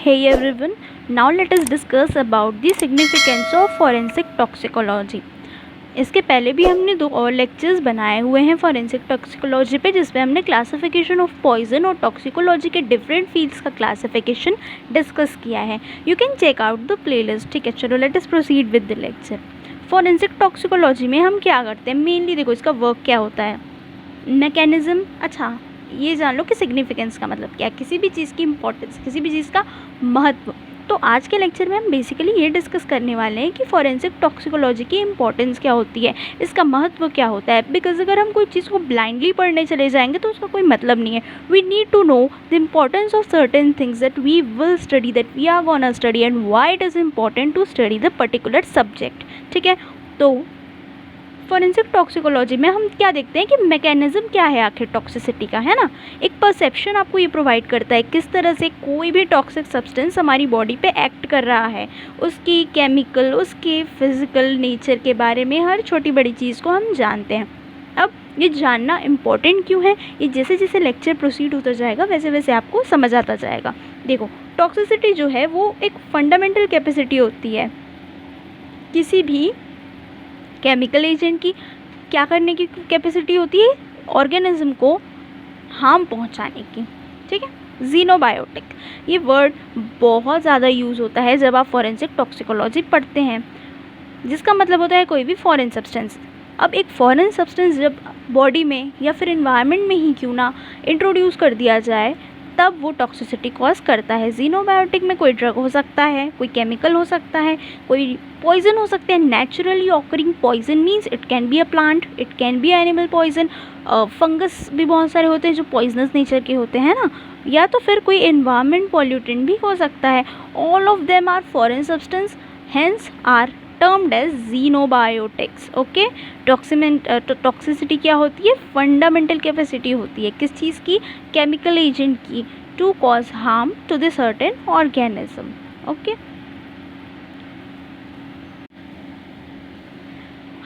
Hey everyone, now let us discuss about the significance of forensic toxicology. इसके पहले भी हमने 2 और लेक्चर्स बनाए हुए हैं फॉरेंसिक टॉक्सिकोलॉजी पे, जिसमें हमने क्लासिफिकेशन ऑफ पॉइजन और टॉक्सिकोलॉजी के डिफरेंट फील्ड्स का क्लासिफिकेशन डिस्कस किया है. You can check out the playlist. ठीक है, चलो let us proceed with the lecture. Forensic toxicology में हम क्या करते हैं, मेनली देखो इसका वर्क क्या होता है, मैकेनिज्म. अच्छा, ये जान लो कि सिग्निफिकेंस का मतलब क्या है, किसी भी चीज़ की इंपॉर्टेंस, किसी भी चीज़ का महत्व. तो आज के लेक्चर में हम बेसिकली ये डिस्कस करने वाले हैं कि फॉरेंसिक टॉक्सिकोलॉजी की इंपॉर्टेंस क्या होती है, इसका महत्व क्या होता है. बिकॉज अगर हम कोई चीज़ को ब्लाइंडली पढ़ने चले जाएंगे तो उसका कोई मतलब नहीं है. We need to know the importance of certain things that we will study, that we are gonna study, and why it is important to study the particular subject. ठीक है, तो फॉरेंसिक टॉक्सिकोलॉजी में हम क्या देखते हैं कि मैकेनिज्म क्या है आखिर टॉक्सिसिटी का, है ना. एक परसेप्शन आपको ये प्रोवाइड करता है किस तरह से कोई भी टॉक्सिक सब्सटेंस हमारी बॉडी पे एक्ट कर रहा है, उसकी केमिकल, उसके फिजिकल नेचर के बारे में हर छोटी बड़ी चीज़ को हम जानते हैं. अब ये जानना इम्पॉर्टेंट क्यों है, ये जैसे जैसे लेक्चर प्रोसीड होता जाएगा वैसे वैसे आपको समझ आता जाएगा. देखो, टॉक्सिसिटी जो है वो एक फंडामेंटल कैपेसिटी होती है किसी भी केमिकल एजेंट की. क्या करने की कैपेसिटी होती है, ऑर्गेनिज्म को हार्म पहुंचाने की. ठीक है, जीनोबायोटिक, ये वर्ड बहुत ज़्यादा यूज़ होता है जब आप फॉरेंसिक टॉक्सिकोलॉजी पढ़ते हैं, जिसका मतलब होता है कोई भी फॉरेन सब्सटेंस. अब एक फॉरेन सब्सटेंस जब बॉडी में या फिर इन्वायरमेंट में ही क्यों ना इंट्रोड्यूस कर दिया जाए, तब वो टॉक्सिसिटी कॉज करता है. जीनोबायोटिक में कोई ड्रग हो सकता है, कोई केमिकल हो सकता है, कोई पॉइजन हो सकते हैं. Naturally occurring poison means it can be a plant, it can be animal poison. Fungus भी बहुत सारे होते हैं जो पॉइजनस नेचर के होते हैं ना, या तो फिर कोई एनवायरमेंट पॉल्यूटेंट भी हो सकता है. All of them are foreign substance, hence are termed as xenobiotics. Okay, toxicity क्या होती है, फंडामेंटल कैपेसिटी होती है किस चीज़ की, केमिकल एजेंट की, to cause harm to the certain organism. Okay,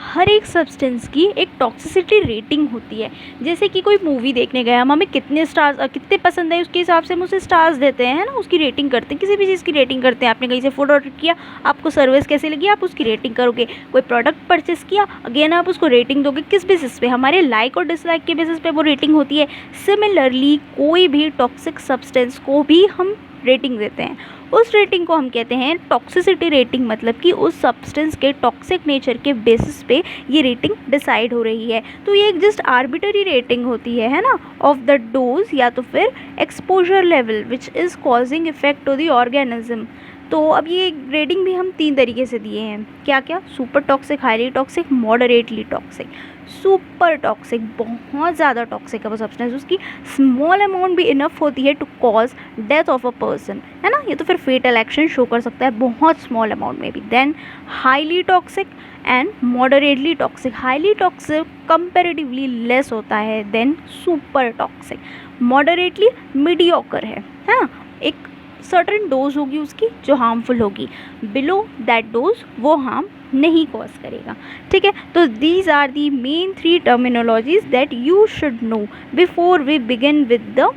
हर एक सब्सटेंस की एक टॉक्सिसिटी रेटिंग होती है. जैसे कि कोई मूवी देखने गए हम, हमें कितने स्टार्स, कितने पसंद है उसके हिसाब से हम उसे स्टार्स देते हैं, है ना, उसकी रेटिंग करते हैं. किसी भी चीज़ की रेटिंग करते हैं. आपने कहीं से फूड ऑर्डर किया, आपको सर्विस कैसी लगी, आप उसकी रेटिंग करोगे. कोई प्रोडक्ट परचेस किया, अगेन आप उसको रेटिंग दोगे. किस बेसिस पे, हमारे लाइक और डिसलाइक के बेसिस पे वो रेटिंग होती है. सिमिलरली कोई भी टॉक्सिक सब्सटेंस को भी हम रेटिंग देते हैं. उस रेटिंग को हम कहते हैं टॉक्सिसिटी रेटिंग. मतलब कि उस सब्सटेंस के टॉक्सिक नेचर के बेसिस पे ये रेटिंग डिसाइड हो रही है. तो ये एक जस्ट आर्बिटरी रेटिंग होती है ना, ऑफ द डोज या तो फिर exposure level which is causing effect to the organism. तो अब ये रेटिंग भी हम 3 तरीके से दिए हैं. क्या क्या, super toxic, highly toxic, moderately toxic. Super toxic, बहुत ज़्यादा टॉक्सिक है वो सब्सटेंस, उसकी स्मॉल अमाउंट भी इनफ होती है to cause death of a person, है ना. ये तो फिर फेटल एक्शन शो कर सकता है बहुत स्मॉल अमाउंट में भी. Then highly toxic and moderately toxic. Highly toxic comparatively less होता है then super toxic. Moderately mediocre है ना, एक सर्टेन डोज होगी उसकी जो हार्मफुल होगी. बिलो दैट डोज वो हार्म नहीं कॉज करेगा. ठीक है, तो these are the main 3 terminologies that you should know before we begin with the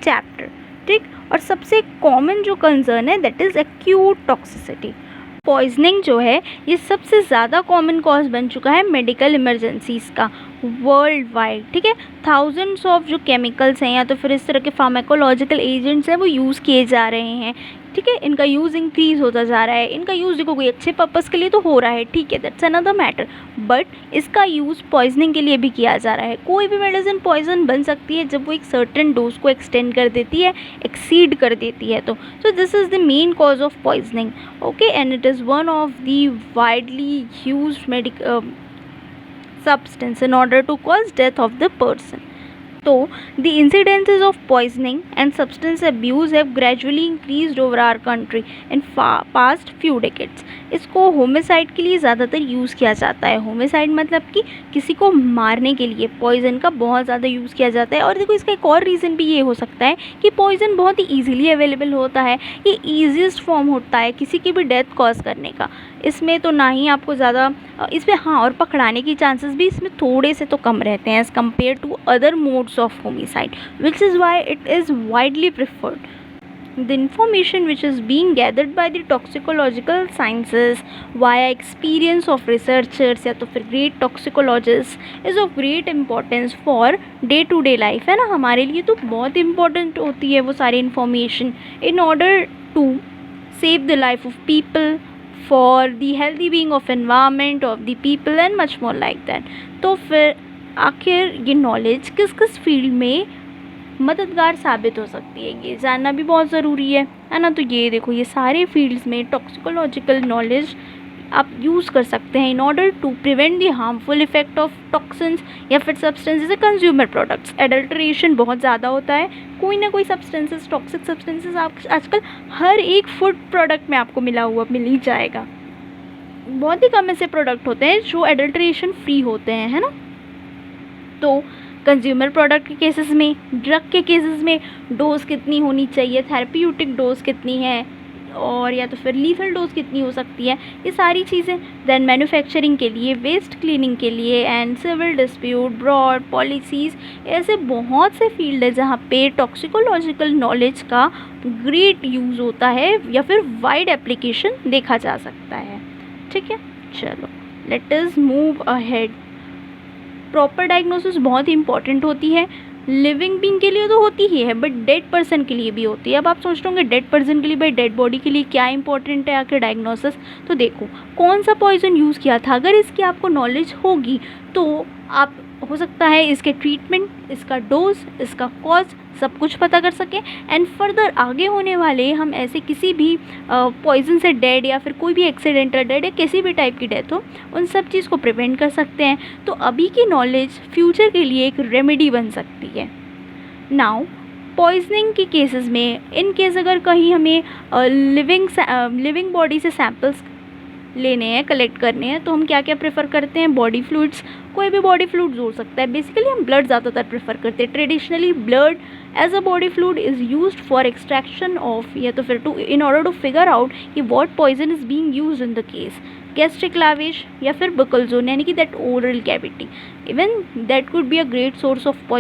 chapter. ठीक, और सबसे कॉमन जो कंसर्न है that is acute toxicity. Poisoning जो है ये सबसे ज़्यादा कॉमन कॉज बन चुका है मेडिकल इमरजेंसीज़ का वर्ल्ड वाइड. ठीक है, थाउजेंड्स ऑफ जो केमिकल्स हैं या तो फिर इस तरह के फार्माकोलॉजिकल एजेंट्स हैं वो यूज़ किए जा रहे हैं. ठीक है, इनका यूज़ इंक्रीज़ होता जा रहा है. इनका यूज़ देखो कोई अच्छे पर्पज़ के लिए तो हो रहा है, ठीक है, दैट्स अनदर मैटर, बट इसका यूज़ पॉइजनिंग के लिए भी किया जा रहा है. कोई भी मेडिसिन पॉइजन बन सकती है जब वो एक सर्टेन डोज को एक्सटेंड कर देती है, एक्सीड कर देती है. तो this is the main cause of poisoning. Okay, and it is one of the widely used substance in order to cause death of the person. So the incidences of poisoning and substance abuse have gradually increased over our country in past few decades. इसको homicide के लिए ज़्यादातर use किया जाता है. Homicide मतलब कि किसी को मारने के लिए पॉइजन का बहुत ज़्यादा यूज़ किया जाता है. और देखो इसका एक और रीज़न भी ये हो सकता है कि पॉइजन बहुत ही ईजिली अवेलेबल होता है. ये ईजीएस्ट फॉर्म होता है किसी की भी डेथ कॉज करने का. इसमें तो ना ही आपको ज़्यादा इसमें, हाँ, और पकड़ाने की चांसेस भी इसमें थोड़े से तो कम रहते हैं as compared to other modes of homicide, which is why it is widely preferred. The information which is being gathered by the toxicological sciences via experience of researchers या तो फिर great toxicologists is of great importance for day to day life, है ना. हमारे लिए तो बहुत important होती है वो सारी information in order to save the life of people, for the healthy being of environment of the people and much more like that. तो फिर आखिर ये नॉलेज किस किस फील्ड में मददगार साबित हो सकती है ये जानना भी बहुत ज़रूरी है ना. तो ये देखो ये सारे फील्ड्स में टॉक्सिकोलॉजिकल नॉलेज आप यूज़ कर सकते हैं in order to prevent the harmful effect of toxins या फिर सब्सटेंस जैसे कंज्यूमर प्रोडक्ट्स. एडल्ट्रेशन बहुत ज़्यादा होता है, कोई ना कोई सब्सटेंसेस टॉक्सिक सब्सटेंसेस आप आजकल हर एक फूड प्रोडक्ट में आपको मिल ही जाएगा. बहुत ही कम ऐसे प्रोडक्ट होते हैं जो एडल्ट्रेशन फ्री होते हैं, है ना. तो कंज्यूमर प्रोडक्ट के केसेस में, ड्रग के केसेस में डोज कितनी होनी चाहिए, थेरेप्यूटिक डोज कितनी है और या तो फिर लीथल डोज कितनी हो सकती है, ये सारी चीज़ें. देन मैन्युफैक्चरिंग के लिए, वेस्ट क्लीनिंग के लिए and civil dispute, broad policies, ऐसे बहुत से फील्ड है जहाँ पे टॉक्सिकोलॉजिकल नॉलेज का ग्रेट यूज़ होता है या फिर वाइड एप्लीकेशन देखा जा सकता है. ठीक है, चलो let us move ahead. Proper diagnosis बहुत ही इंपॉर्टेंट होती है. लिविंग बीइंग के लिए तो होती ही है बट डेड पर्सन के लिए भी होती है. अब आप सोच रहे होंगे डेड पर्सन के लिए, भाई डेड बॉडी के लिए क्या इंपॉर्टेंट है आखिर डायग्नोसिस. तो देखो कौन सा पॉइजन यूज़ किया था, अगर इसकी आपको नॉलेज होगी तो आप हो सकता है इसके ट्रीटमेंट, इसका डोज, इसका कॉज सब कुछ पता कर सकें एंड फर्दर आगे होने वाले हम ऐसे किसी भी पॉइजन से डेड या फिर कोई भी एक्सीडेंटल डेड या किसी भी टाइप की डेथ हो उन सब चीज़ को प्रिवेंट कर सकते हैं. तो अभी की नॉलेज फ्यूचर के लिए एक रेमेडी बन सकती है. नाउ पॉइजनिंग के केसेस में इन केस अगर कहीं हमें लिविंग बॉडी से सैम्पल्स लेने हैं, कलेक्ट करने हैं, तो हम क्या क्या प्रेफर करते हैं, बॉडी फ्लूइड्स. कोई भी बॉडी फ्लूइड्स हो सकता है. बेसिकली हम ब्लड ज़्यादातर प्रेफर करते हैं. Traditionally blood as a body fluid is used for extraction of या तो फिर to in order to figure out कि what poison is being used in the case. Gastric lavage या फिर बकल जोन यानी कि that oral cavity, even that could be a great source of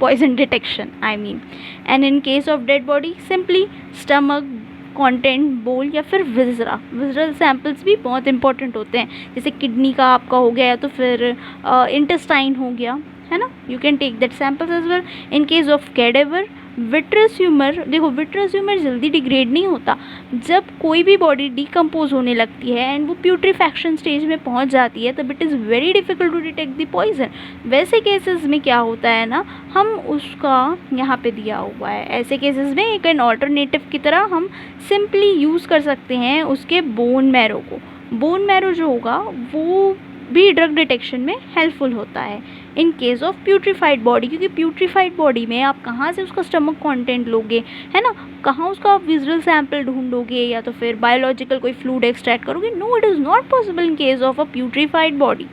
poison detection I mean. And in case of dead body simply stomach content, बोल या फिर visceral samples भी बहुत important होते हैं. जैसे किडनी का आपका हो गया या तो फिर इंटेस्टाइन हो गया, है ना. You can take that samples as well. In case of cadaver, vitreous humour, देखो विट्रस ह्यूमर जल्दी डिग्रेड नहीं होता. जब कोई भी बॉडी डिकम्पोज होने लगती है एंड वो प्यूट्रीफैक्शन स्टेज में पहुंच जाती है तब it is very difficult to detect the poison. वैसे केसेस में क्या होता है ना, हम उसका यहाँ पे दिया हुआ है, ऐसे केसेस में एक ऑल्टरनेटिव की तरह हम सिंपली यूज़ कर सकते हैं उसके बोन मैरो को. बोन मैरो जो होगा वो भी ड्रग डिटेक्शन में हेल्पफुल होता है इन केस ऑफ प्यूट्रीफाइड बॉडी, क्योंकि प्यूट्रीफाइड बॉडी में आप कहाँ से उसका स्टमक कंटेंट लोगे, है ना, कहाँ उसका विजुअल सैंपल ढूंढोगे या तो फिर बायोलॉजिकल कोई फ्लूइड एक्सट्रैक्ट करोगे. No, it is not possible in case of a putrefied body.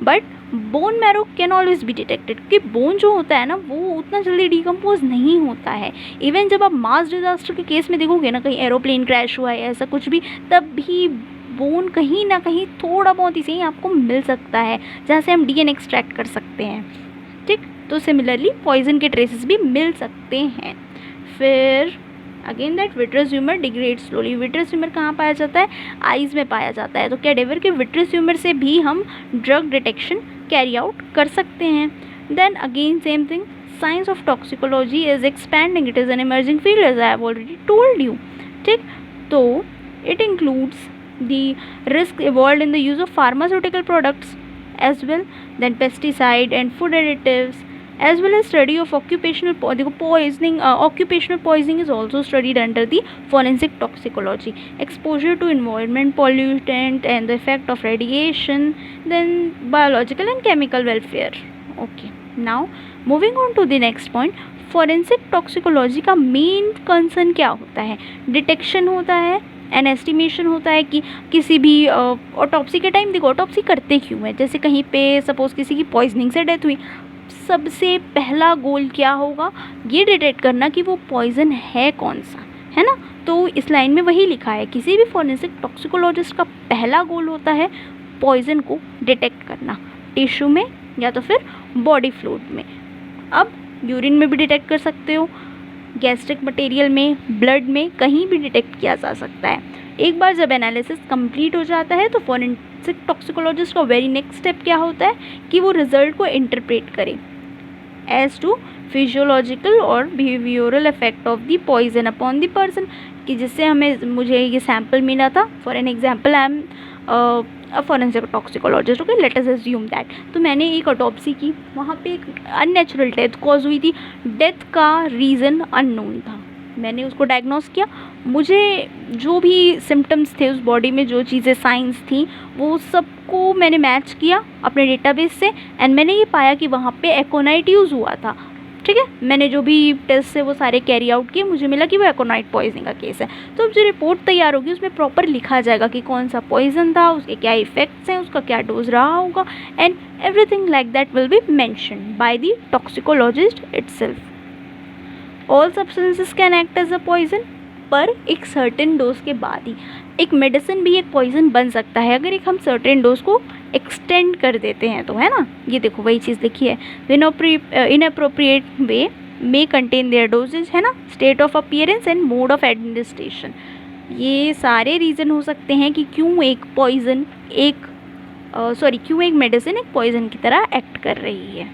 But bone marrow can always be detected, कि बोन जो होता है ना वो उतना जल्दी डिकम्पोज नहीं होता है. इवन जब आप मास डिजास्टर के केस में देखोगे ना, कहीं एरोप्लेन क्रैश हुआ है ऐसा कुछ भी, तब भी बोन कहीं ना कहीं थोड़ा बहुत ही सही आपको मिल सकता है जहाँ से हम डीएनए एक्सट्रैक्ट कर सकते हैं. ठीक, तो सिमिलरली पॉइजन के ट्रेसेस भी मिल सकते हैं. फिर again that vitreous humour degrade slowly. Vitreous humour कहाँ पाया जाता है, आइज़ में पाया जाता है. तो कैडेवर के विट्रस ह्यूमर से भी हम ड्रग डिटेक्शन कैरी आउट कर सकते हैं. Then again same thing, science of toxicology is expanding, it is an emerging field as I have already told you. ठीक, तो it includes the risk involved in the use of pharmaceutical products as well, then pesticide and food additives, as well as study of occupational poisoning. Occupational poisoning is also studied under the forensic toxicology. Exposure to environment pollutant and the effect of radiation, then biological and chemical welfare. Okay, now moving on to the next point. forensic toxicology का main concern क्या होता है, detection होता है and estimation होता है कि किसी भी ऑटोप्सी के टाइम, देखो ऑटोप्सी करते क्यों है, जैसे कहीं पे सपोज़ किसी की पॉइजनिंग से डेथ हुई, सबसे पहला गोल क्या होगा, ये डिटेक्ट करना कि वो पॉइजन है कौन सा, है ना. तो इस लाइन में वही लिखा है, किसी भी फोरेंसिक टॉक्सिकोलॉजिस्ट का पहला गोल होता है पॉइजन को डिटेक्ट करना, टिश्यू में या तो फिर बॉडी फ्लूइड में. अब यूरिन में भी डिटेक्ट कर सकते हो, गैस्ट्रिक मटेरियल में, ब्लड में, कहीं भी डिटेक्ट किया जा सकता है। एक बार जब एनालिसिस कंप्लीट हो जाता है तो फॉरेंसिक टॉक्सिकोलॉजिस्ट का वेरी नेक्स्ट स्टेप क्या होता है कि वो रिजल्ट को इंटरप्रेट करे एज टू फिजियोलॉजिकल और behavioural effect of the poison upon the person, कि जिससे मुझे ये सैम्पल मिला था। For an example, I am a forensic toxicologist, okay, let us assume that. तो मैंने एक ऑटोप्सी की, वहाँ पे एक अननेचुरल डेथ कॉज हुई थी, डेथ का रीज़न अननोन था। मैंने उसको डायग्नोस किया, मुझे जो भी सिम्टम्स थे उस बॉडी में, जो चीज़ें साइंस थी, वो सबको मैंने मैच किया अपने डेटाबेस से, एंड मैंने ये पाया कि वहाँ पे एकोनाइट यूज़ हुआ था। ठीक है, मैंने जो भी टेस्ट है वो सारे कैरी आउट किए, मुझे मिला कि वो एकोनाइट पॉइजनिंग का केस है। तो अब जो रिपोर्ट तैयार होगी उसमें प्रॉपर लिखा जाएगा कि कौन सा पॉइजन था, उसके क्या इफेक्ट्स हैं, उसका क्या डोज रहा होगा, and everything like that will be mentioned by the toxicologist itself. All substances can act as a poison, पर एक सर्टेन डोज के बाद ही। एक मेडिसिन भी एक पॉइजन बन सकता है अगर एक हम सर्टेन डोज को एक्सटेंड कर देते हैं तो, है ना। ये देखो वही चीज़ लिखी है, inappropriate way may contain their doses, है ना, state of appearance and mode of administration. ये सारे रीज़न हो सकते हैं कि क्यों एक पॉइजन क्यों एक मेडिसिन एक पॉइजन की तरह एक्ट कर रही है।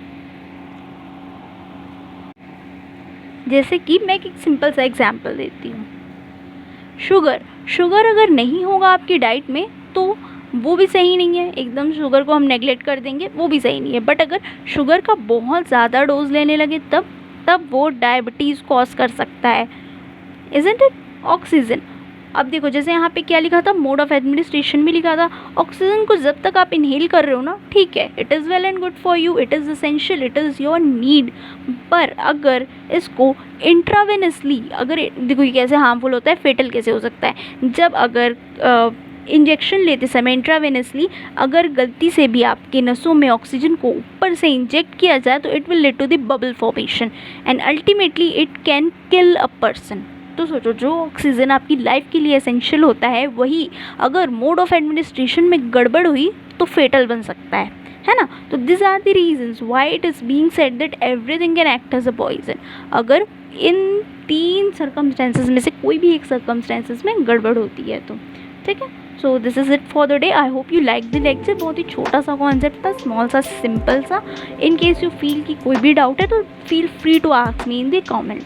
जैसे कि मैं एक सिंपल सा एग्जांपल देती हूँ, शुगर अगर नहीं होगा आपकी डाइट में तो वो भी सही नहीं है, एकदम शुगर को हम नेगलेक्ट कर देंगे वो भी सही नहीं है। बट अगर शुगर का बहुत ज़्यादा डोज लेने लगे तब वो डायबिटीज़ कॉज कर सकता है, इज़न्ट इट। ऑक्सीजन, अब देखो जैसे यहाँ पे क्या लिखा था, मोड ऑफ एडमिनिस्ट्रेशन भी लिखा था। ऑक्सीजन को जब तक आप इनहेल कर रहे हो ना, ठीक है, it is well and good for you, it is essential, it is your need. पर अगर इसको इंट्रावेनसली, अगर देखो ये कैसे हार्मफुल होता है, फेटल कैसे हो सकता है, जब अगर इंजेक्शन लेते समय इंट्रावेनसली अगर गलती से भी आपके नसों में ऑक्सीजन को ऊपर से इंजेक्ट किया जाए तो it will lead to the bubble formation and ultimately it can kill a person. तो सोचो, जो ऑक्सीजन आपकी लाइफ के लिए एसेंशियल होता है वही अगर मोड ऑफ एडमिनिस्ट्रेशन में गड़बड़ हुई तो फेटल बन सकता है ना। तो this are the reasons why it is being said that everything can act as a poison. अगर इन 3 सर्कमस्टेंसेस में से कोई भी एक सर्कमस्टेंसेस में गड़बड़ होती है तो, ठीक है। So this is it for the day. I hope you like the lecture. बहुत ही छोटा सा कॉन्सेप्ट था, स्मॉल सा, सिंपल सा। इन केस यू फील कि कोई भी डाउट है तो feel free to ask me in the comments.